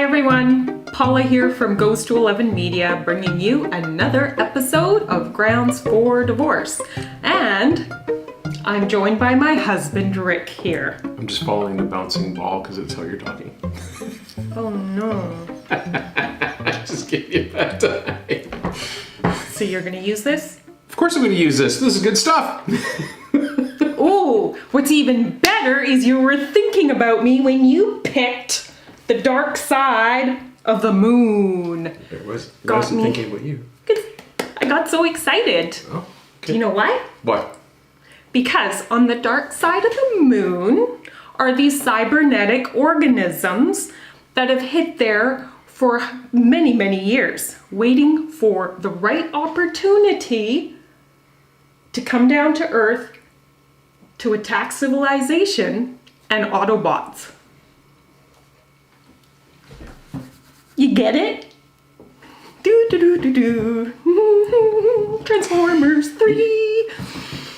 everyone, Paula here from Goes to 11 Media, bringing you another episode of Grounds for Divorce. And I'm joined by my husband, Rick, here. I'm just following the bouncing ball because it's how you're talking. Oh no. I just gave you a bad time. So you're gonna use this? Of course I'm going to use this. This is good stuff. Oh, what's even better is you were thinking about me when you picked the dark side of the moon. I wasn't me. thinking about you. I got so excited. Oh, okay. Do you know why? What? Because on the dark side of the moon are these cybernetic organisms that have hid there for many, many years, waiting for the right opportunity to come down to Earth to attack civilization and Autobots. You get it? Do do do do do. Transformers 3.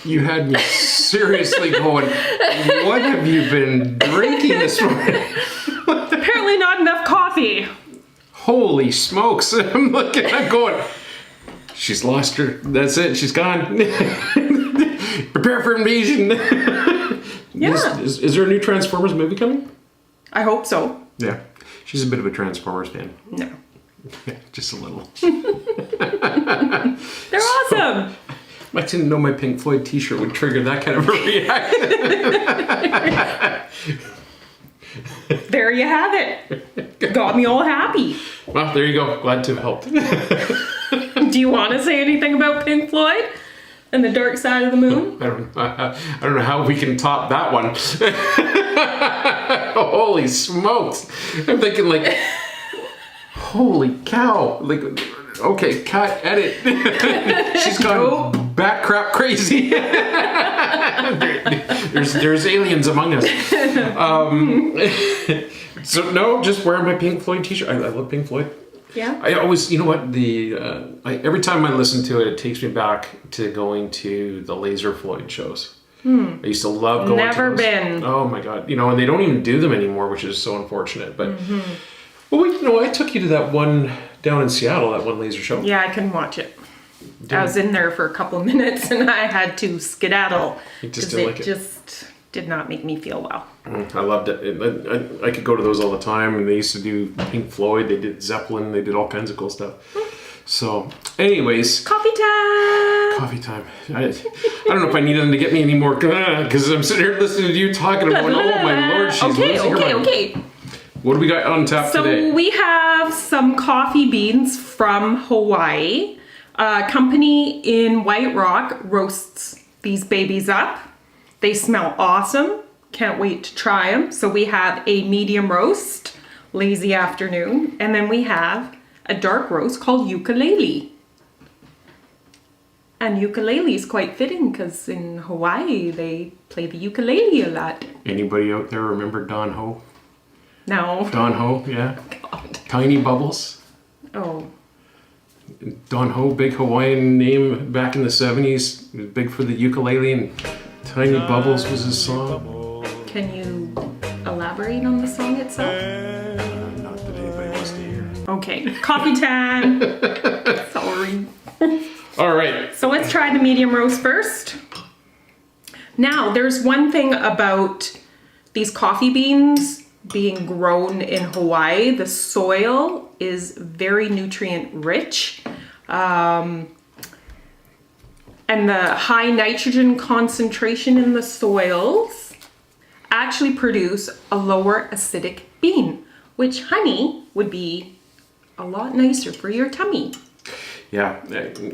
You had me seriously going, what have you been drinking this morning? Apparently not enough coffee. Holy smokes. I'm going, she's lost her. That's it. She's gone. Prepare for invasion. Yeah. Is there a new Transformers movie coming? I hope so. Yeah. She's a bit of a Transformers fan. No. Yeah, just a little. They're awesome. I didn't know my Pink Floyd t-shirt would trigger that kind of a reaction. There you have it. Got me all happy. Well, there you go. Glad to have helped. Do you want to say anything about Pink Floyd and the dark side of the moon? I don't know how we can top that one. Holy smokes. I'm thinking like, holy cow. Like, okay, cut, edit. She's gone bat crap crazy. There's aliens among us. So no, just wearing my Pink Floyd t-shirt. I love Pink Floyd. Yeah. I always, you know what, every time I listen to it, it takes me back to going to the Laser Floyd shows. I used to love going to those. Never been. Oh my God. And they don't even do them anymore, which is so unfortunate. But, well, I took you to that one down in Seattle, that one laser show. Yeah, I can watch it. I was in there for a couple minutes and I had to skedaddle. You just didn't like it? Just did not make me feel well. I loved it. I could go to those all the time, and they used to do Pink Floyd, they did Zeppelin, they did all kinds of cool stuff. So, anyways. Coffee time! Coffee time. I don't know if I need them to get me anymore, because I'm sitting here listening to you talking about, oh my Lord, she's losing her mind. Okay. What do we got on tap today? So we have some coffee beans from Hawaii. A company in White Rock roasts these babies up. They smell awesome. Can't wait to try them. So we have a medium roast, lazy afternoon, and then we have a dark roast called ukulele. And ukulele is quite fitting because in Hawaii they play the ukulele a lot. Anybody out there remember Don Ho? No. Don Ho, yeah. God. Tiny Bubbles. Oh. Don Ho, big Hawaiian name back in the 70s. He was big for the ukulele, and Tiny Bubbles was his song. Can you elaborate on the song itself? Not that anybody wants to hear. Okay, coffee time. Sorry. All right. So let's try the medium roast first. Now, there's one thing about these coffee beans being grown in Hawaii. The soil is very nutrient rich. And the high nitrogen concentration in the soils actually produce a lower acidic bean, which honey would be a lot nicer for your tummy. Yeah,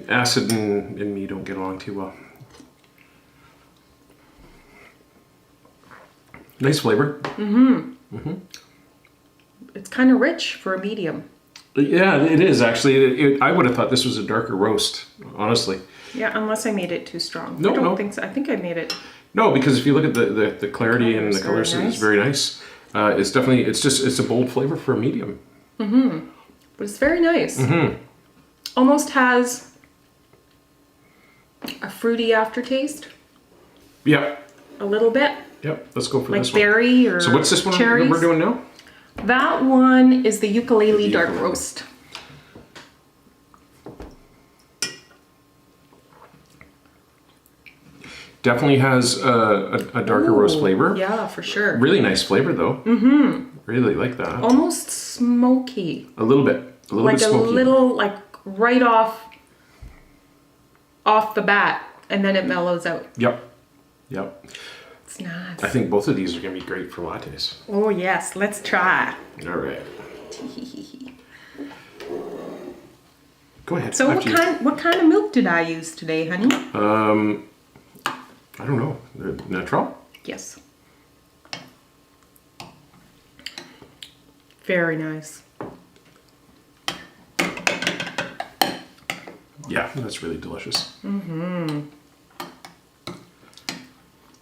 acid and me don't get along too well. Nice flavor. It's kind of rich for a medium. Yeah, it is actually. I would have thought this was a darker roast, honestly. Yeah, unless I made it too strong. No, I don't think so. I think I made it. No, because if you look at the clarity and the colors, it's very nice. It's definitely, it's a bold flavor for a medium. But it's very nice. Almost has a fruity aftertaste. Yeah. A little bit. Yep. Let's go for like this one. berry or So what's this one cherries? we're doing now? That one is the ukulele dark roast. Definitely has a darker roast flavor. Yeah, for sure. Really nice flavor though. Mm-hmm. Really like that. Almost smoky. A little bit. A little Like bit a smoky. little, like right off the bat, and then it mellows out. Yep. Yep. It's nice. I think both of these are going to be great for lattes. Oh yes, let's try. All right. Go ahead. So after you. what kind of milk did I use today, honey? I don't know. Natural? Yes. Very nice. Yeah, that's really delicious. Mm-hmm.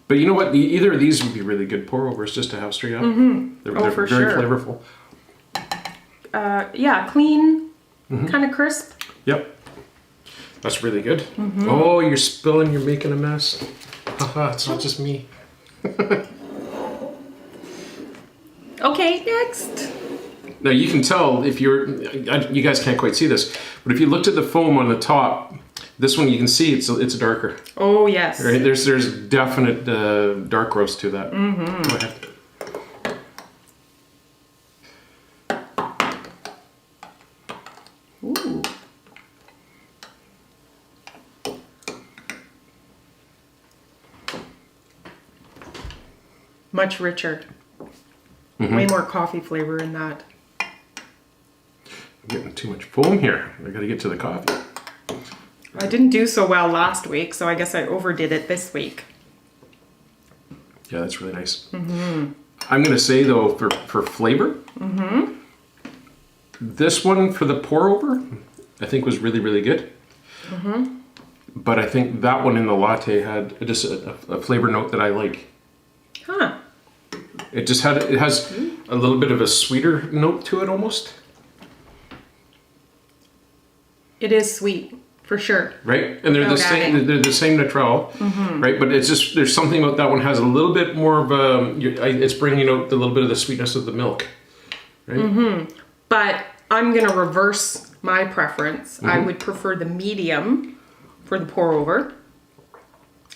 But you know what? Either of these would be really good pour-overs just to have straight up. Mm-hmm. They're for very sure. flavorful. Yeah, clean, kind of crisp. Yep. That's really good. Oh, you're spilling. You're making a mess. Haha, it's not just me. Okay, next. Now you can tell if you guys can't quite see this, but if you looked at the foam on the top, this one you can see it's darker. Oh yes. Right? There's definite dark roast to that. Mm-hmm. Go ahead. Ooh. Much richer. Way more coffee flavor in that. I'm getting too much foam here. I gotta get to the coffee. I didn't do so well last week, so I guess I overdid it this week. Yeah, that's really nice. I'm gonna say though, for flavor, this one for the pour over, I think was really, really good. But I think that one in the latte had just a flavor note that I like. Huh. It has a little bit of a sweeter note to it almost. It is sweet, for sure. Right? And they're the Without same. adding. They're the same Natural, right? But it's just there's something about that one has a little bit more of a. It's bringing out a little bit of the sweetness of the milk, right? But I'm gonna reverse my preference. I would prefer the medium for the pour over.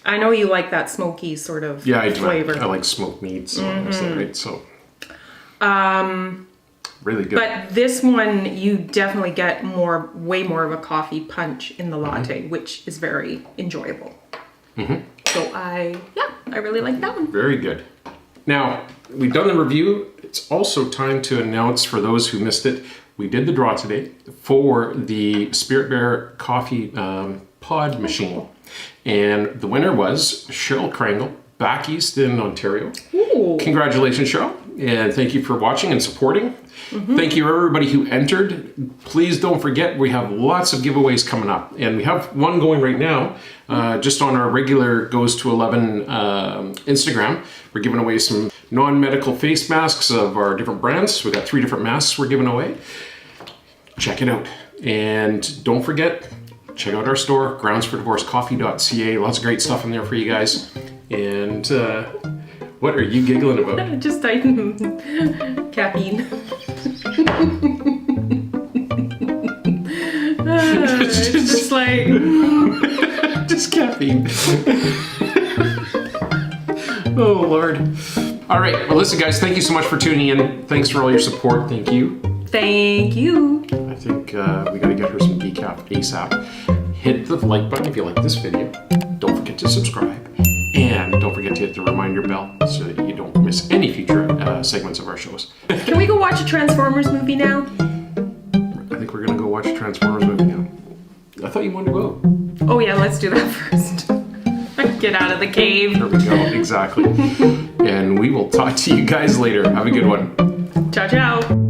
I know you like that smoky sort of Yeah, I do. flavor. I like smoked meats, right? So, really good. But this one, you definitely get way more of a coffee punch in the latte, which is very enjoyable. So I really like that one. Very good. Now, we've done the review. It's also time to announce for those who missed it, we did the draw today for the Spirit Bear coffee pod machine. And the winner was Cheryl Krangle, back east in Ontario. Ooh. Congratulations, Cheryl. And thank you for watching and supporting. Thank you everybody who entered. Please don't forget we have lots of giveaways coming up. And we have one going right now, just on our regular Goes to 11 Instagram. We're giving away some non-medical face masks of our different brands. We've got 3 different masks we're giving away. Check it out. And don't forget, check out our store, groundsfordivorcecoffee.ca. Lots of great stuff in there for you guys. And what are you giggling about? Just tighten caffeine. It's just like Just caffeine. Oh, Lord. All right. Well, listen, guys, thank you so much for tuning in. Thanks for all your support. Thank you. thank you. I think we got to get her some decaf ASAP. Hit the like button if you like this video. Don't forget to subscribe. And don't forget to hit the reminder bell so that you don't miss any future segments of our shows. Can we go watch a Transformers movie now? I think we're going to go watch a Transformers movie now. I thought you wanted to go. Oh yeah, let's do that first. Get out of the cave. There we go. Exactly. And we will talk to you guys later. Have a good one. Ciao, ciao.